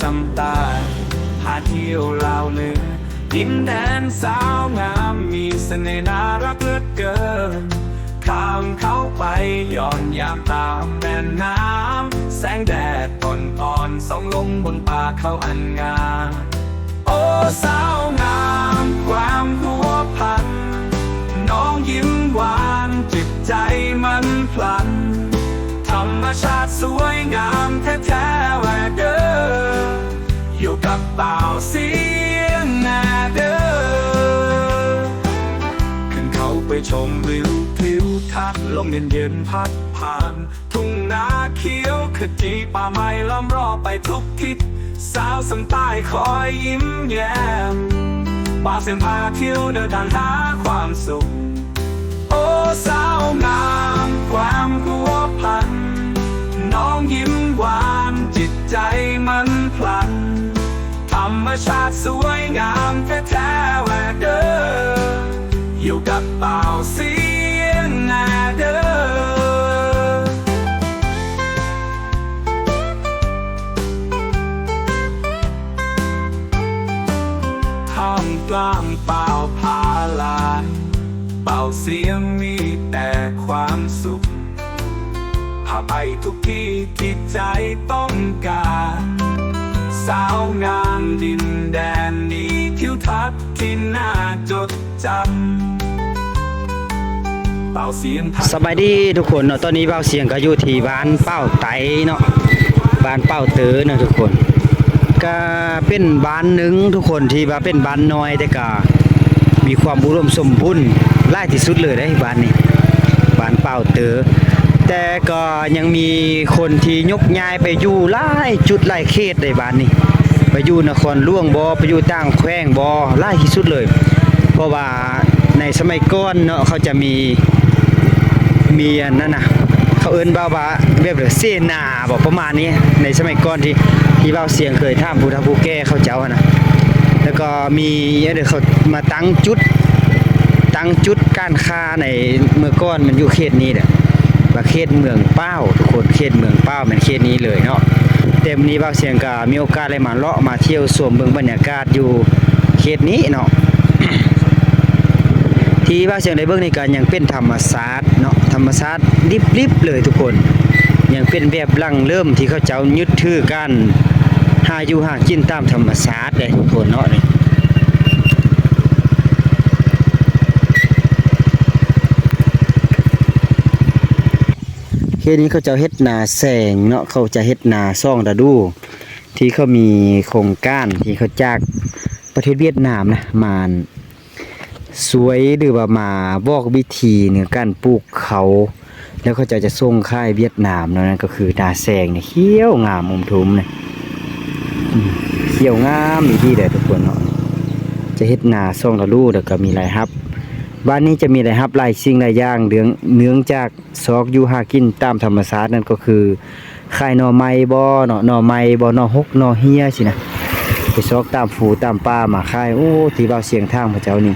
ซ้ำตาพาเที่ยวลาวเหนือดินแดนสาวงามมีเสน่ห์น่ารักเหลือเกินข้ามเขาไปย้อนยามตามแม่น้ำแสงแดดอ่อนๆส่องลงบนป่าเขาอันงามโอ้สาวงามความพัวพันน้องยิ้มหวานจิตใจมันพลันธรรมชาติสวยงามแท้ๆแหวกเด้ออยู่กับบ่าวเสียงนาเด้อขึ้นเขาไปชมวิวทิวทัศน์ลมเย็นๆพัดผ่านทุ่งนาเขียวขจีป่าไม้ล้อมรอบไปทุกทิศสาวสำใต้คอยยิ้มแย้มบ่าวเสียงพาเที่ยวเดินทางหาความสุขโอ้สาวงามความพัวพันน้องยิ้มหวานจิตใจมันพลันธรรมชาติสวยงามแท้ๆแหวกเด้ออยู่กับบ่าวเสียงนาเด้อท่ามกลางป่าผาลายเป่าเสียงมีแต่ความสุขพาไปทุกที่ที่ใจต้องการสาวงามดินแดนนี้ทิวทัศน์ที่น่าจดจำเป่าเสียงสบายดีทุกคนเนาะตอนนี้เป่าเสียงก็อยู่ที่บ้านเป้าไตเนาะบ้านเป้าเต๋อเนาะทุกคนก็เป็นบ้านหนึ่งทุกคนที่ว่าเป็นบ้านน้อยแต่ก็มีความอุดมสมบูรณ์หลายที่สุดเลยได้บ้านนี้บ้านเป้าเต๋อแต่ก็ยังมีคนที่ยกย้ายไปอยู่หลายจุดหลายเขตในบ้านนี้ไปอยู่นครหลวงบ่ไปอยู่ต่างแขวงบ่หลายที่สุดเลยเพราะว่าในสมัยก่อนเนาะเขาจะมีอันนั้นน่ะเขาเอิ้นว่าแบบเสนาบ่ประมาณนี้ในสมัยก่อนที่เว้าเสียงเคยถามผู้เฒ่าผู้แก่เขาเจ้านะแล้วก็มีเดี๋ยวเขามาตั้งจุดการค้าในเมื่อก่อนมันอยู่เขตนี้แหละว่าเขตเมืองเป้าทุกคนเขตเมืองเป้ามันเขตนี้เลยเนาะแต่วันนี้เว้าเสียงก็มีโอกาสได้มาเลาะมาเที่ยวชมเบิ่งบรรยากาศอยู่เขตนี้เนาะ ที่ว่าเสียงได้เบิ่งนี่ก็ยังเป็นธรรมชาติเนาะธรรมชาติริบๆเลยทุกคนยังเป็นแบบดั้งเริ่มที่เขาเจ้ายึดถือกันหาอยู่หากินตามธรรมชาติเลยทุกคนเนาะนี่เขตนี้เขาจะเฮ็ดนาแสงเนาะเขาจะเฮ็ดนาซ่องฤดูที่เขามีโครงการที่เขาจากประเทศเวียดนามนะมาสวยหรือว่ามาบอกวิธีเนี่ยการปลูกเขาแล้วเขาจะส่งค่ายเวียดนามเนาะนั่นก็คือนาแสงเนี่ยเขียวงามอมทุมเนี่ยเขียวงามอีกที่เด้อทุกคนเนาะจะเฮ็ดนาซ่องฤดูแล้วก็มีรายรับบ้านนี้จะมีรายรับหลายสิ่งหลายอย่างเนื่องจากซอกอยู่หากินตามธรรมชาตินั่นก็คือขายหน่อไม้บ่เนาะหน่อไม้บ่หน่อฮกหน่อเฮียสินะไปซอกตามฝูตามป่ามาขายโอ้ที่เว้าเสียงทางพระเจ้านี่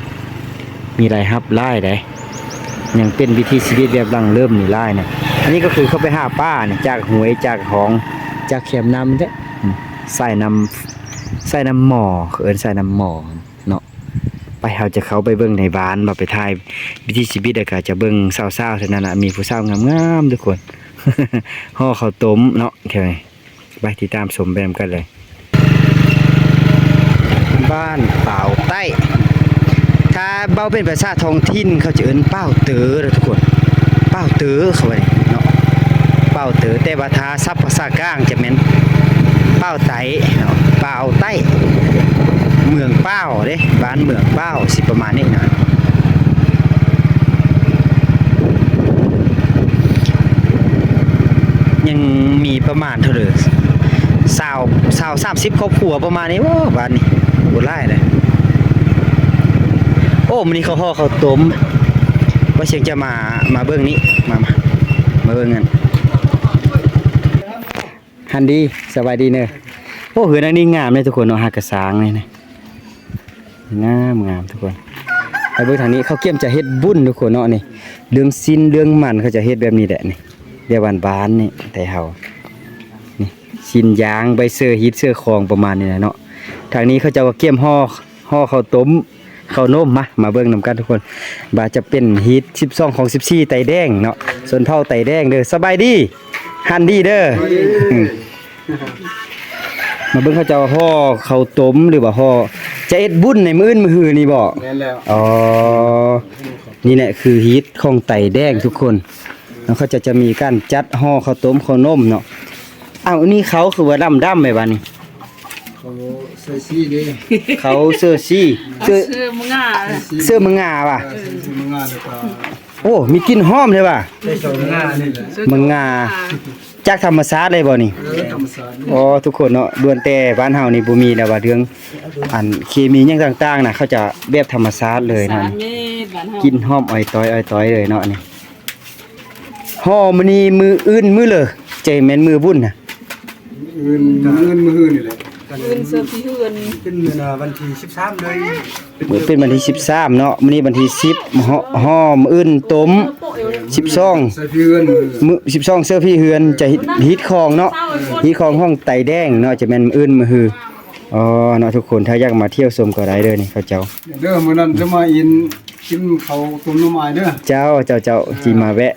มีรายรับหลายได้ยังเป็นวิถีชีวิตแบบดั้งเริ่มนี่หลายนะอันนี้ก็คือเขาไปหาป้าเนี่ยจากหวยจากของจากเข็มน้ำเด้ใส่น้ำหม้อเอิ้นใส่น้ำหม้อเนาะไปเฮาจะเข้าไปเบิ่งในบ้านมาไปถ่ายวิถีชีวิตก็จะเบิ่งสาวๆเท่านั้นน่ะมีผู้สาวงามๆทุกคน ห่อข้าวต้มเนาะแค่นี้ไปติดตามชมไปกันเลยบ้านเป่าใต้ถ้าเบ้าเป็นภาษาท้องถิ่นเขาจะเอิ้นเป้าเต๋อเลยทุกคนเป้าเต๋อเขาว่าเนาะเป้าเต๋อแต่ว่าถ้าศัพท์ภาษากลางจะแม่นเป้าไต้เนาะเป้าใต้เมืองเป้าเด้บ้านเมืองเป้าสิประมาณนี้นะยังมีประมาณเท่าเดิม30ครอบครัวประมาณนี้ว่าบ้านนี้โหหลายเลยโอ้มันนี่เขาห่อข้าวต้มว่าเชียงจะมาเบื้องนี้มาเบื้องนั้นฮันดีสบายดีเนอะโอ้เหือนอันนี้งามเลยทุกคนเนาะหากระสางเลยนะงามทุกคนไปเบื้องทางนี้เขาเกี่ยมจะเฮ็ดบุญทุกคนเนาะนี่เรื่องสิ้นเรื่องมันเขาจะเฮ็ดแบบนี้แหละนี่เดี๋ยวบานๆนี่แต่เฮานี่ ชิ้นยางใบเสื้อฮิตเสื้อคองประมาณนี้แหละเนาะทางนี้เขาเจ้าก็เกี่ยมห่อข้าวต้มข้าวนมมาเบิ่งนำกันทุกคนบาจะเป็นฮิต12ของ14ไตแดงเนาะส่วนเผาไตแดงเด้อสบายดีฮันดีเด้อมาเบิ่งเขาเจ้าห่อข้าวต้มหรือว่าห่อจะเอ็ดบุญในมื้ออื่นมื้อหือนี่บ่ แม่นแล้ว อ๋อนี่แหละคือฮิตของไตแดงทุกคนแล้วเขาจะมีการจัดห่อข้าวต้มข้าวนมเนาะอ้าวอันนี้เขาคือว่าดำๆไปบัดนี้ เขาใส่ซี่เด้ เขาเสื้อซี่เสื้อ ชื่อมึงอ่ะ เสื้อมึงงาว่ะ ใส่มึงงานแล้วก็ โอ้มีกลิ่นหอมเลยว่ะ ใส่มึงงานนี่แหละ มึงงาจากธรรมชาติเลยบ่นี่ ธรรมศาสตร์ อ๋อทุกคนเนาะดวนแต่บ้านเฮานี่บ่มีแล้วว่าเรื่องอันเคมีหยังต่างๆน่ะเขาจะแบบธรรมชาติเลย สา เนาะ มเมตรบ้านเฮา กินหอมอ้อยต้อยเลยเนาะนี่ห่อมื้อนี้มืออื่นมื้อเลยใจแม่นมือบุญน่ะ เงินมื้อฮื้อนี่แหละ อื่นเสื้อพี่เฮือน เป็นวันที่13เลย มื้อเป็นวันที่13เนาะมื้อนี้วันที่10ห่อมื้ออื่นต้ม12 ใส่พี่เงินมื้อ มื้อ12เสื้อพี่เฮือนจะฮิตของเนาะฮิตของห้องไตแดงเนาะจะแม่นมื้ออื่นมื้อฮืออ๋อเนาะทุกคนถ้าอยากมาเที่ยวชมก็ได้เด้อนี่เขาเจ้า เด้อมื้อนั้นจะมาอินกินข้าวต้มน้ำอ้ายเด้อ เจ้าจีมาแวะ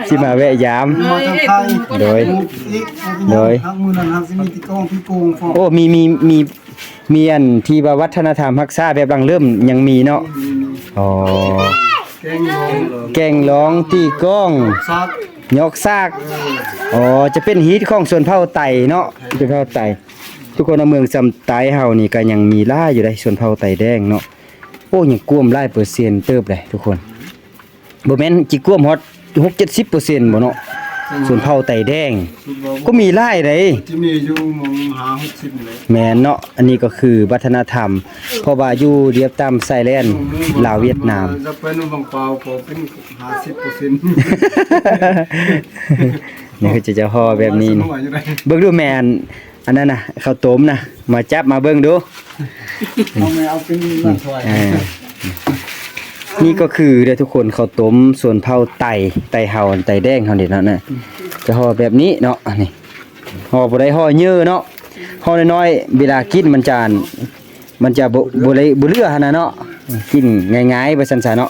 จีมาแวะยาม มาทางไทย โดย โดย ทางมื้อนั้นทางสิมีที่กองพี่โกงฟ้อง โอ้มีอันที่ว่าวัฒนธรรมรักษาแบบดั้งเริ่มยังมีเนาะอ๋อ แกงร้องแกงร้องตีกล้อง ซัก ยกซากอ๋อจะเป็นฮิตของส่วนเผ่าไตเนาะเป็นเผ่าไตทุกคนในเมืองซำไตเฮานี่ก็ยังมีหลายอยู่ได้ส่วนเผ่าไตแดงเนาะโอ้ยังกวมหลายเปอร์เซ็นต์เติบเลยทุกคนบ่แม่นจิกวมฮอด 6-70% บ่เนาะส่วนเผ่าไตแดงก็มีหลายเด้ ที่มีอยู่หมองหา60เลย แม่นเนาะอันนี้ก็คือวัฒนธรรม เพราะว่าอยู่เรียบตามชายแดนลาวเวียดนาม จะเป็นบางเปล่าก็เป็น50% นี่คือจะห่อแบบนี้นี่เบิ่งดูแม่อันนั้นน่ะข้าวต้มน่ะมาจับมาเบิ่งดู เอาไม่เอาเป็นนั่นถอย นี่ก็คือเด้อทุกคนข้าวต้มส่วนเผาไตเฮาไตแดงเฮานี่เนาะน่ะจะห่อแบบนี้เนาะนี่ห่อบ่ได้ห่อเยอะเนาะห่อน้อยๆเวลากินมันจะบ่ได้บ่เหลือหั่นน่ะเนาะกินง่ายๆว่าซั่นซะเนาะ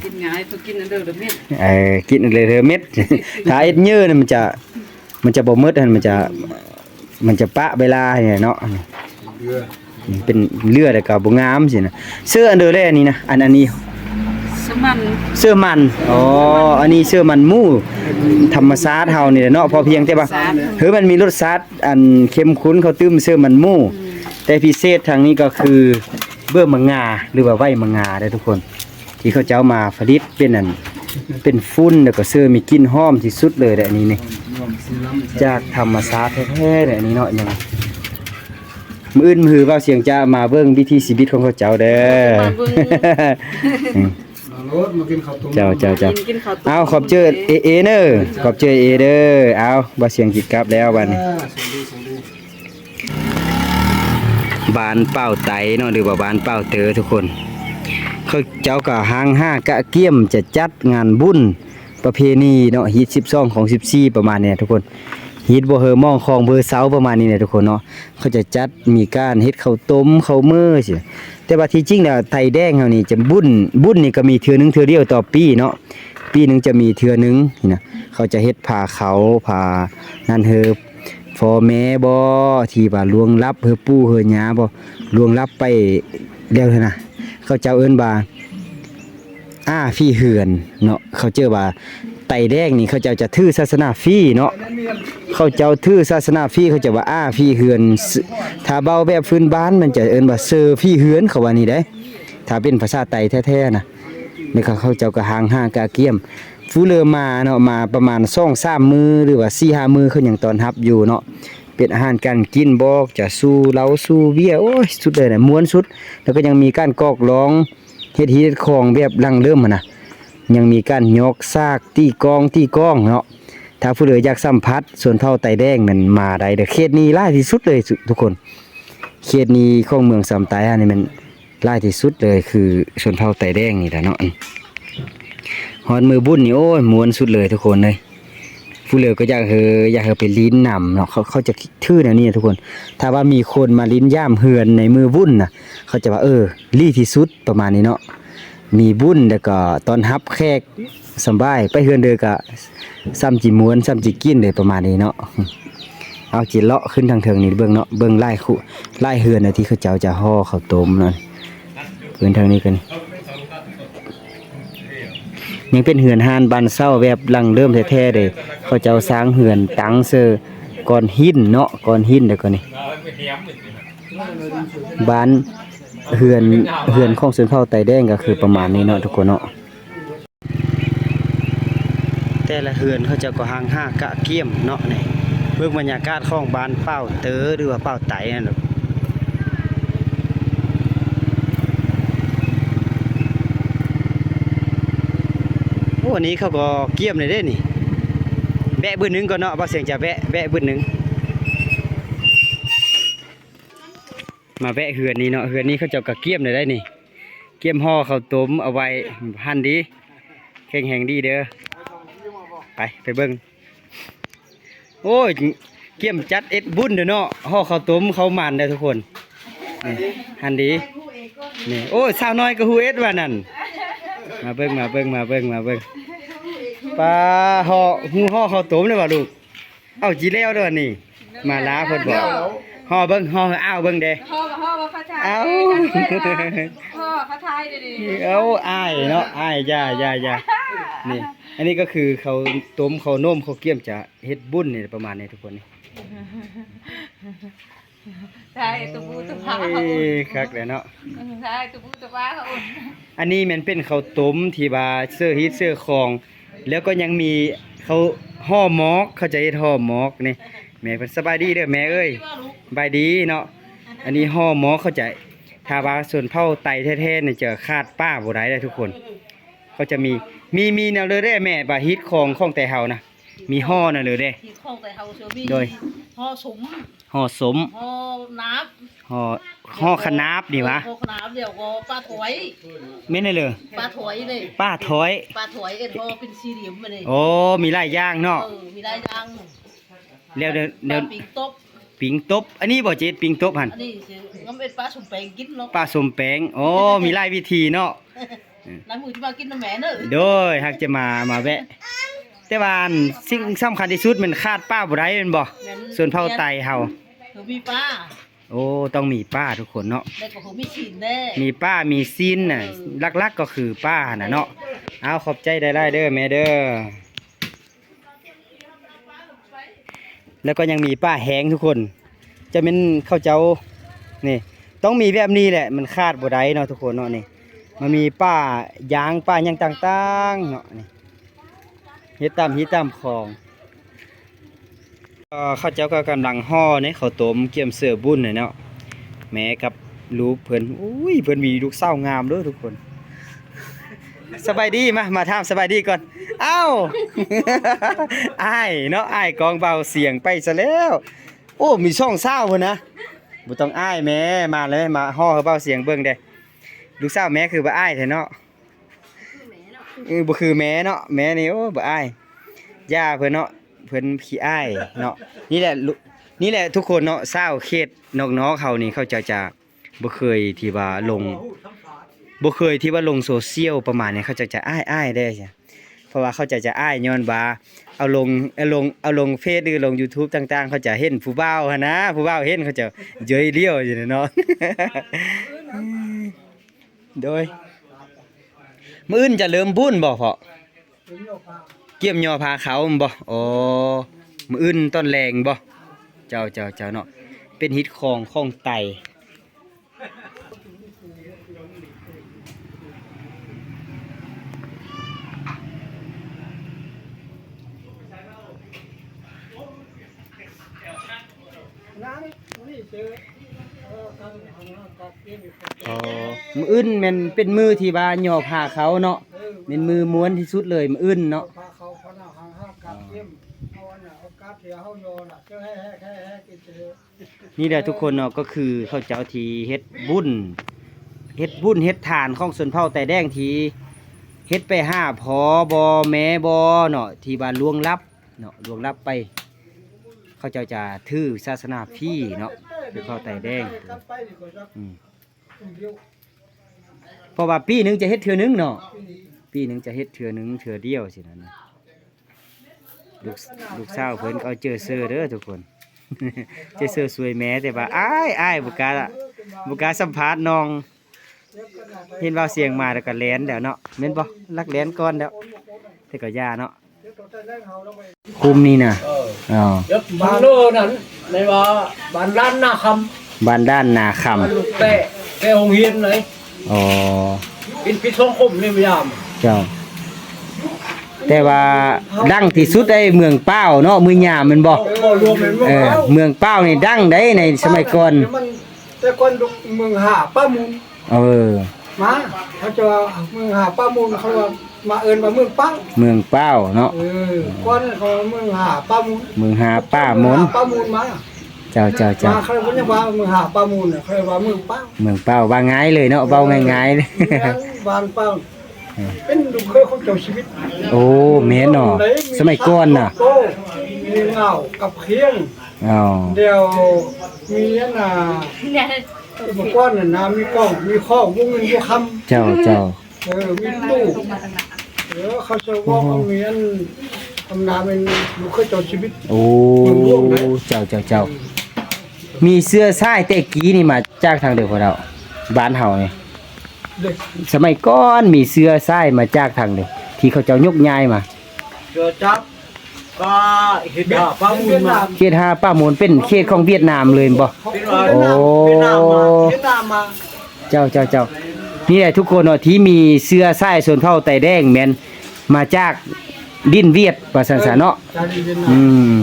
กินง่ายเพิ่นกินอันเด้อเด้อเม็ด กินเลยเด้อเม็ด ถ้าเอ็ดเยอะนี่มันจะบ่หมดหั่นมันจะปะเวลาเนี่ยเนาะ เรือ เป็นเลือดแล้วก็บ่งามสินะเสื้ออันเดอแลนี่นะอันนี้ สมัน เสื้อมันอ๋ออันนี้เสื้อมันหมูธรรมชาติเฮานี่แหละเนาะพอเพียงแต่ว่ามันมีรสชาติอันเข้มข้นเขาตื้มเสื้อมันหมูแต่พิเศษทางนี้ก็คือเบื้อมังงาหรือว่าไว้มังงาเด้อทุกคน ที่เขาเจ้ามาผลิตเป็นฟุ้นแล้วก็เสื้อมีกลิ่นหอมที่สุดเลยเด้ออันนี้นี่ รวมสีล้ำ จากธรรมชาติแท้ๆเด้ออันนี้เนาะยังมื้ออื่นมื้อว่าเสียงจะมาเบิ่งวิถีชีวิตของเขาเจ้าเด้อ มาเบิ่ง รถมากินข้าวต้ม เจ้า กินข้าวต้ม เอาขอบเจอเอเนอร์ขอบเจอเอเด้อเอาบ่เสียงจิตกลับแล้วบัดนี้ สมดี บ้านเป้าไตเนาะหรือว่าบ้านเป้าเตอทุกคน เขาเจ้าก็หาง5กะเกียมจะจัดงานบุญประเพณีเนาะฮีต12ของ14ประมาณเนี้ทุกคนฮีตบ่เฮอมองของเบอร์เซาประมาณนี้เนี่ยทุกคนเนาะเขาจะจัดมีการเฮ็ดข้าวต้มข้าวมื้อสิแต่ว่าที่จริงแล้วไทยแดงเฮานี่จะบุญนี่ก็มีเทื่อนึงเทื่อเดียวต่อปีเนาะปีหนึงจะมีเทื่อนึงนี่นะเขาจะเฮ็ดผ้าเขาวผ้านั่นเฮอฟอแม่บ่ที่ว่าล่วงลับเฮอปู่เฮอย่าบ่ล่วงลับไปแล้วเท่านะเขาเจ้าเอิ้นว่าฟี่เหือนเนาะเขาเจอว่าไตแดงนี่เขาเจ้าจะถือศาสนาฟี่เนาะเขาเจ้าถือศาสนาฟี่เขาจะว่าฟี่เหือนถ้าเบาแบบพื้นบ้านมันจะเอิ้นว่าเซอร์ฟี่เหือนเขาว่านี่ได้ถ้าเป็นภาษาไตแท้ๆนะนี่เขาเจ้าก็หางกะเกียมฟูเลอมาเนาะมาประมาณ2-3มื้อหรือว่า4-5มื้อเขายังตอนรับอยู่เนาะเป็นอาหารการกินบอกจะสู้เหล้าสู้เบียร์โอ้ยสุดเลยนะม่วนสุดแล้วก็ยังมีการกอกร้องเฮ็ดของแบบลังเริ่มนะยังมีการยกซากตีกองเนาะถ้าผู้ใดอยากสัมผัสส่วนเผ่าไตแดงนั่นมาได้เด้อเขตนี้หลายที่สุดเลยทุกคนเขตนี้ของเมืองสำไตนี่มันหลายที่สุดเลยคือส่วนเผ่าไตแดงนี่แหละเนาะฮอดมือบุญนี่โอ้ยม่วนสุดเลยทุกคนเลยผู้ ผู้เหลือก็อยากเฮอไปลิ้นนำเนาะเขาจะทื่อแนวนี้ทุกคน ถ้าว่ามีคนมาลิ้นย่ามเฮือนในมือวุ่นน่ะเขาจะว่าลี่ที่สุดประมาณนี้เนาะมีบุญแล้วก็ตอนรับแขกสำบายไปเฮือนเด้อก็ซ้ำจิม้วนซ้ำจิกินเลยประมาณนี้เนาะเอาจิเลาะขึ้นทางเทิงนี่เบิ่งเนาะเบิ่งไล่เฮือนน่ะที่เขาเจ้าจะห่อข้าวต้มนั่นเฮือนทางนี้กันยังเป็นเฮือนฮานบ้านเซาแบบหลังเริ่มแท้ๆเลยเขาเจ้าสร้างเฮือนตังเซอก้อนหินเนาะก้อนหินแล้วก็นี่บ้านเฮือนของชนเผ่าไตแดงก็คือประมาณนี้เนาะทุกคนเนาะแต่ละเฮือนเขาจะก็ห่างกะเกี่ยมเนาะนี่เบิ่งบรรยากาศของบ้านเป้าเตอหรือว่าเป้าไตนั่นแหละโอ้อันนี้เขาก็เกี่ยมเลยเด้นี่แบะบื้อนึงก่อนเนาะบ่เสียงจะแบะบื้อนึงมาแวะเฮือนนี้เนาะเฮือนนี้เขาเจ้าก็เกี่ยมเลยได้นี่เกี่ยมห่อข้าวต้มเอาไว้หั่นดีแข็งแรงดีเด้อไปเบิ่งโอ้ยเกี่ยมจัดเอ็ดบุญเด้อเนาะห่อข้าวต้มเขามันเด้อทุกคนนี่หั่นดีนี่โอ้ยสาวน้อยก็ฮู้เอ็ดว่านั่นมาเบิ่งปลาห่อข้าวต้มเด้อว่าลูกเอ้าจิแล้วเด้อนี่มาลาเพิ่นบอกห่อเบิ่งห่ออ้าวเบิ่งเด้พ่อพระชาย เอ้า พ่อพระชายดิ เอ้าอ้ายเนาะอ้ายย่านี่อันนี้ก็คือเขาต้มเขานมเขาเกี่ยมจะเฮ็ดบุญนี่ประมาณนี้ทุกคนนี่ ใช่ตัวบูตัวพา เอ้ เขาอุ่ ย น คักเลยเนาะ ใช่ตัวบูตัวพาเขาอุ่น อันนี้มันเป็นข้าวต้มที่ว่าเสื้อฮิตเสื้อคองแล้วก็ยังมีเขาห่อหมอกเขาจะเฮ็ดห่อหมอกนี่แม่เพิ่นสบายดีเด้อแม่เอ้ยสบายดีเนาะอันนี้ห่อหมอกเขาจะถ้าว่าส่วนเผ่าไตแท้ๆนี่จะขาดป้าบ่ได้เด้อทุกคนเขาจะมีแนวเลยเด้แม่ว่าฮิตของแต่เฮานะมีห่อน่ะเลยเด้ ที่คลองแต่เฮาเชอร์บี้ โดย ห่อสม ห่อสม ห่อน้ ห่อขนาบนี่วะ ห่อน้ำเดี๋ยวก็ปลาถอย แม่นได้เลย ปลาถอยเลย ป้าถอย ปลาถอยเอ็นห่อเป็นสี่เหลี่ยมมาเลย โอ้มีหลายอย่างเนาะ มีได้ยัง แล้วเดี๋ยว ปลาปิงตบ ปิงตบอันนี้บ่เจ็ดปิงตบหั่น อันนี้สิงั้นเป็นปลาสมแปงกินเนาะ ป้าสมแปงโอ้มีหลายวิธีเนาะ น้ำมือจะมากินน้ำแหม่เนอะ โดยหากจะมาแวะ แต่ว่าอันสิ่งสำคัญที่สุดมันขาดป้าบ่ได้แม่นบ่ส่วนเผ่าไตเฮา เธอมีปลา โอ้ต้องมีป้าทุกคนเนาะ ได้ก็เขามีฉีนแน่ มีป้ามีซีนน่ะหลักๆก็คือป้าน่ะเนาะเอาขอบใจได้เด้อแม่เด้อแล้วก็ยังมีป้าแห้งทุกคน จะเป็นข้าวเจ้านี่ต้องมีแบบนี้แหละมันขาดบ่ได้เนาะทุกคนเนาะนี่มันมีป้ายางป้าหยังต่างๆเนาะนี่เฮ็ดตามของข้าวเจ้าก็กำลังห่อในข้าวต้มเกี่ยมเสือบุญเนาะแม่กับลูกเพิ่นอุ้ยเพิ่นมีลูกสาวงามเด้อทุกคนสบายดีมาถามสบายดีก่อนเอ้า อ้ายเนาะอ้ายกองเบาเสียงไปซะแล้วโอ้มีช่องเศร้าพุ่นนะบ่ต้องอ้ายแม่มาเลยมาฮ้อเบาเสียงเบิ่งเด้ลูกสาวแม่คือบ่อ้ายแท้เนาะบ่คือแม่เนาะแม่นี่โอ้บ่อ้ายย่าเพิ่นเนาะเพิ่นขี้อ้ายเนาะนี่แหละทุกคนเนาะชาวเขตน้องๆเขานี่เขาจะบ่เคยที่ว่าลงโซเชียลประมาณนี้เขาจะอ้ายได้ใช่เพราะว่าเขาจะอ้ายย้อนว่าเอาลงเฟซหรือลง YouTube ต่างๆเขาจะเห็นผู้บ่าวหั่นนะผู้บ่าวเห็นเขาจะเย้ยเลี้ยวอยู่เนาะ โดยมื้ออื่นจะเริ่มบุญบ่พ่อเกี่ยมยอพาเขาบ่อ๋อมื้ออื่นตอนแรงบ่เจ้าเนาะเป็นฮิตของไตอ๋อมื้ออื่นแม่นเป็นมือที่ว่าย่อผ้าเขาเนาะเป็นมือม้วนที่สุดเลยมื้ออื่นเนาะ พาเขาพนาหางห้ามกัดเยี่ยมเอาอันน่ะเอากัดเถียเฮาโยนน่ะเจ้าให้กินเถอะ นี่แหละทุกคนเนาะก็คือเขาเจ้าทีเฮ็ดบุญเฮ็ดทานของชนเผ่าไตแดงทีเฮ็ดไปหาพอบอแม่บอเนาะที่บ้านล่วงลับ เนาะล่วงลับไป เขาเจ้าจะถือศาสนาพี่เนาะเป็นเผ่าไต่แดง กันไปนี่ก็จัก อืม เดียว เพราะว่าปีหนึงจะเฮ็ดเทื่อหนึงเนาะปีหนึงจะเฮ็ดเทื่อหนึงเทื่อเดียวสินั่นน่ะลูกสาวเพิ่นก็เอาเจอเสื้อเด้อทุกคน เจอเสื้อสวยแม้แต่ว่าอ้ายบ่กล้าสัมภาษณ์น้อง เห็นว่าเสียงมาแล้วก็แล่นแล้วเนาะแม่นบ่ลักแล่นก่อนแล้วแต่ก็ย่าเนาะคุมนี่น่ะอ๋อ Giúp bà lô nắn này bà bán lan na khăm บ้านด้านนาคำ bán lục tệ cái hồng hiên này อ๋อ in phía xuống khủng lên bây giờ เจ้า แต่ว่าดังที่สุดได้เมืองเป้าเนาะมือหยามันบ่ có luôn đến เออ mức เมืองเป้านี่ดังได้ในสมัยก่อน มันแต่ก่อนเมืองหาป้ามูล เออ มาเขาจะว่าเมืองหาป้ามูลเขาว่ามาเอิ้นว่าเมืองป้า เมืองเป้าเนาะ ก่อนเขาว่าเมืองหาป้ามูล เมืองหาป้ามน ป้ามูลมา เจ้า มาเขาเรียกว่าเมืองหาป้ามูลน่ะเขาเรียกว่าเมืองป้า เมืองเป้าว่าง่ายเลยเนาะเว้าง่ายๆเลย บานป้าเป็นลูกเคยของเจ้าชีวิต โอ้แม่นเนาะสมัยก่อนน่ะ โตมีเหงากับเคียง อ๋อ เดี๋ยวมีอันน่ะ เนี่ย อุปกรณ์น่ะนะมีกล้องมีข้องวงเงินวงคำ เจ้า มีตู้เขาจะว่าเขามีอันทำนาเป็นลูกเคยเจ้าชีวิต โอ้เจ้ามีเสื้อสายแต่กี้นี่มาจากทางเดิมของเราบ้านเฮานี่ เด็ก สมัยก่อนมีเสื้อสายมาจากทางเดิมที่เขาเจ้ายกย้ายมา Rồi chắc có hiện đại bà เวีย mùn ดนา mà ม เขตหาป้ามนเป็นเขตของเวียดนามเลยบ่ เวียดนามเวียดนามมาเวียดนามมา เจ้านี่แหละทุกคนเนาะที่มีเสื้อสายส่วนเผ่าไต่แดงแม่นมาจากดินเวียดว่าซั่นๆเนาะ จากเวียดนาม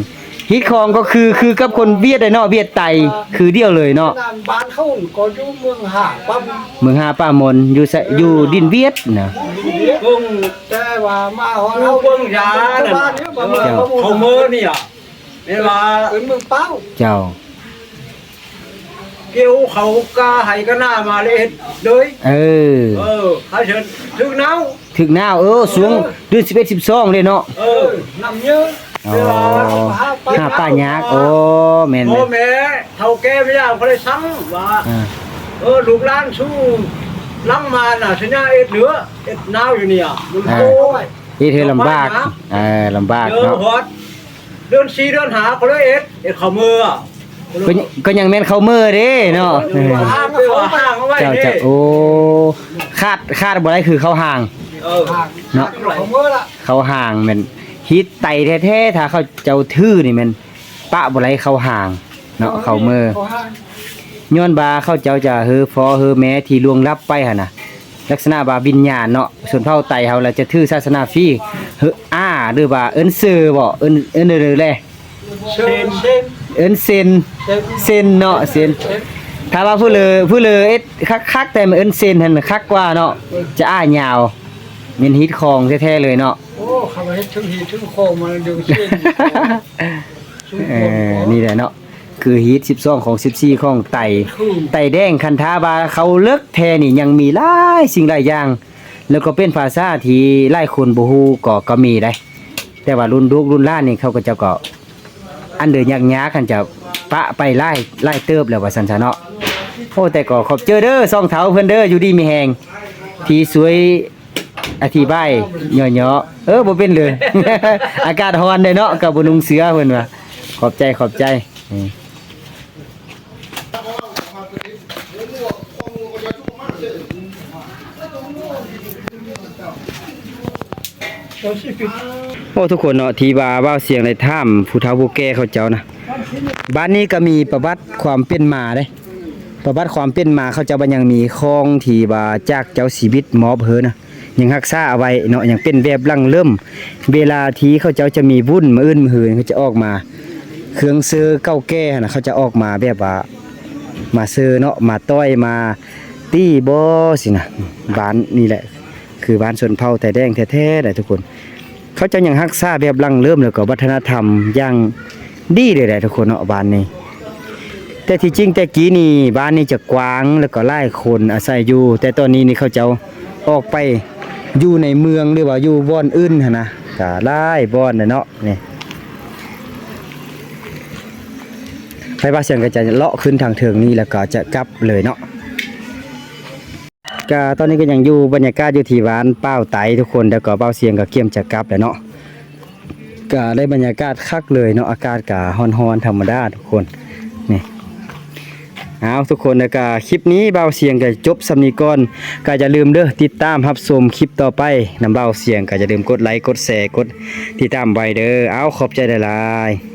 ฮิตของก็คือกับคนเวียดได้เนาะเวียดไตคือเดียวเลยเนาะ เวียดนามบ้านเขาก็อยู่เมืองหาปั๊บ เมืองหาป้ามนอยู่ดินเวียดนะ vâng แต่ว่ามาฮอด không vâng giá บ้าน này นี้บ้านเมืองเขา không mơ nè nên là เป็นเมืองเป้า เจ้า kêu khẩu ca hay cái nào mà lên đấy เออ hai chân thứ nào ถึกหน้าวสวงเดือน11 12เลยเนาะ นำเยอะ อ๋อหาป้ายักษ์โอ้แม่น bố mẹ thầu kê bây giờ có thể sắm và อ่า lục lan su lắm mà là sẽ nha ít nữa ít nào rồi nè lục À. cô เฮ็ดให้ลำบากลำบาก nhớ เนาะ hót đơn si đơn há có lấy ít khẩu mưa à ก็ยังแม่นเข้ามือเด้เนาะ hàng cái hòa hàng không เจ้า vậy เจ้า đi โอ้คาดบ่ได้คือเข้าห่าง เนาะเขาเมื่อละ เข้าห่างแม่นฮิตไตแท้ๆถ้าเขาเจ้าทื่อนี่แม่นปะบ่ไหลเข้าห่างเนาะเข้ามือ เขาห้าง ย้อนบาเขาเจ้าจะเฮอพอเฮอแม้ที่ล่วงลับไปหั่นน่ะลักษณะบาวิญญาณเนาะส่วนเผ่าไตเฮาแล้วจะถือศาสนาฟรีเฮอหรือว่าเอิ้นซื่อบ่เอิ้นเด้อแล เซน เอิ้นเซนเนาะเซนถ้าว่าผู้เลอเอ็ดคักๆแต่มันเอิ้นเซนหั่นคักกว่าเนาะจะยาวแม่นฮิตของแท้ๆเลยเนาะ โอ้เขาไปเฮ็ดถึงหีถึงโคงมาดูเส้น นี่แหละเนาะคือฮีท12ของ14ของไตแดงคันทาบาเขาเลิกแท้นี่ยังมีหลายสิ่งหลายอย่าง แล้วก็เป็นภาษาที่หลายคนบ่ฮู้ก็มีได้ แต่ว่ารุ่นลูกรุ่นหล้านนี่เขาก็จะก็อันเดินยากๆคันจะปะไปไล่เติบแล้วว่าซั่นซะเนาะโอ้แต่ก็ขอบเจอเด้อซ่องเถาเพิ่นเด้ออยู่ดีมีแฮงที่สวยอธิบายย่อๆบ่เป็นเลย อากาศร้อนเด้เนาะก็บ่นุ่งเสื้อเพิ่นว่าขอบใจโอ้ทุกคนเนาะที่ว่าเสียงในถ้ำผู้เฒ่าผู้แก่เขาเจ้านะบ้านนี้ก็มีประวัติความเป็นมาเด้ประวัติความเป็นมาเขาเจ้าบ่ยังมีคลองที่ว่าจากเจ้าชีวิตหมอบเฮอนะยังรักษาเอาไว้เนาะยังเป็นแบบลังเริ่มเวลาที่เขาเจ้าจะมีวุ่นมื้ออื่นมื้อหืนเขาจะออกมาเครื่องเสื้อเก่าแก่น่ะเขาจะออกมาแบบว่ามาเสื้อเนาะมาต้อยมาตี้บ่สินะบ้านนี่แหละคือบ้านชนเผ่าแต่แดงแท้ๆแหละทุกคนเขาจะยังรักษาแบบลังเริ่มแล้วก็วัฒนธรรมอย่างดีเลยแหละทุกคนเนาะบ้านนี้แต่ที่จริงแต่กี้นี่บ้านนี้จะกว้างแล้วก็หลายคนอาศัยอยู่แต่ตอนนี้นี่เขาจะออกไปอยู่ในเมืองหรือว่าอยู่บ่อนอื่นหั่นนะก็หลายบ่อนน่ะเนาะนี่ ไฟฟ้าเสียงก็จะเลาะขึ้นทางเทิงนี้แล้วก็จะกลับเลยเนาะก็ตอนนี้ก็ยังอยู่บรรยากาศอยู่ที่ร้านเป้าไตทุกคนแล้วก็เป้าเสียงก็เกี่ยมจะกลับแล้วเนาะก็ได้บรรยากาศคักเลยเนาะอากาศก็ร้อนๆธรรมดาทุกคนนี่เอาทุกคนแล้วก็คลิปนี้เบาเสียงก็จบสำนีก่อนก็อย่าลืมเด้อติดตามรับชมคลิปต่อไปนำเบาเสียงก็อย่าลืมกดไลค์กดแชร์กดติดตามไว้เด้อเอาขอบใจหลายๆ